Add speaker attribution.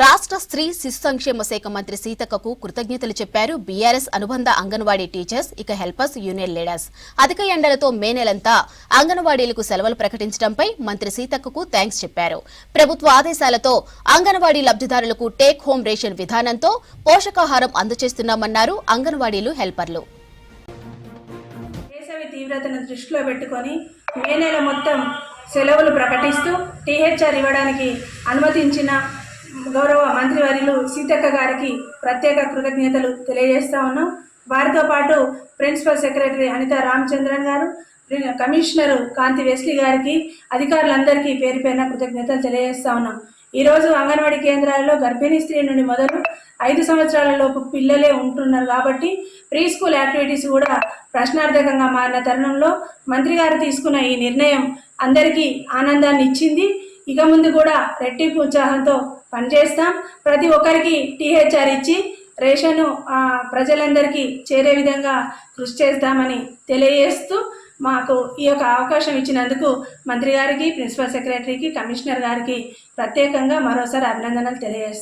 Speaker 1: రాష్ట్ర స్త్రీ శిశు సంక్షేమ శాఖ మంత్రి సీతక్కకు కృతజ్ఞతలు చెప్పారు బీఆర్ఎస్ అనుబంధ అంగన్వాడీ టీచర్స్ ఇక హెల్పర్స్ యూనియన్ లీడర్స్. అధిక ఎండలతో మే నెలంతా అంగన్వాడీలకు సెలవులు ప్రకటించడంపై మంత్రి సీతక్కకు థ్యాంక్స్ చెప్పారు. ప్రభుత్వ ఆదేశాలతో అంగన్వాడీ లబ్ధిదారులకు టేక్ హోం రేషన్ విధానంతో పోషకాహారం అందజేస్తున్నామన్నారు అంగన్వాడీలు హెల్పర్లు.
Speaker 2: వేసవి తీవ్రతను దృష్టిలో పెట్టుకొని మే నెల మొత్తం సెలవులు ప్రకటిస్తూ టీహెచ్ఆర్ ఇవ్వడానికి అనుమతించిన గౌరవ మంత్రివర్యులు సీతక్క గారికి ప్రత్యేక కృతజ్ఞతలు తెలియజేస్తా ఉన్నాం. వారితో పాటు ప్రిన్సిపల్ సెక్రటరీ అనితా రామచంద్రన్ గారు, కమిషనరు కాంతి వెస్లీ గారికి, అధికారులందరికీ పేరు పేరున కృతజ్ఞతలు తెలియజేస్తా ఉన్నాం. ఈరోజు అంగన్వాడీ కేంద్రాలలో గర్భిణీ స్త్రీ నుండి మొదలు 5 సంవత్సరాల లోపు పిల్లలే ఉంటున్నారు కాబట్టి ప్రీ స్కూల్ యాక్టివిటీస్ కూడా ప్రశ్నార్థకంగా మారిన తరుణంలో మంత్రి గారు తీసుకున్న ఈ నిర్ణయం అందరికీ ఆనందాన్ని ఇచ్చింది. ఇక ముందు కూడా రెట్టింపు ఉత్సాహంతో పనిచేస్తాం. ప్రతి ఒక్కరికి టీహెచ్ఆర్ ఇచ్చి రేషను ప్రజలందరికీ చేరే విధంగా కృషి చేస్తామని తెలియజేస్తూ మాకు ఈ యొక్క అవకాశం ఇచ్చినందుకు మంత్రి గారికి, ప్రిన్సిపల్ సెక్రటరీకి, కమిషనర్ గారికి ప్రత్యేకంగా మరోసారి అభినందనలు తెలియజేస్తాం.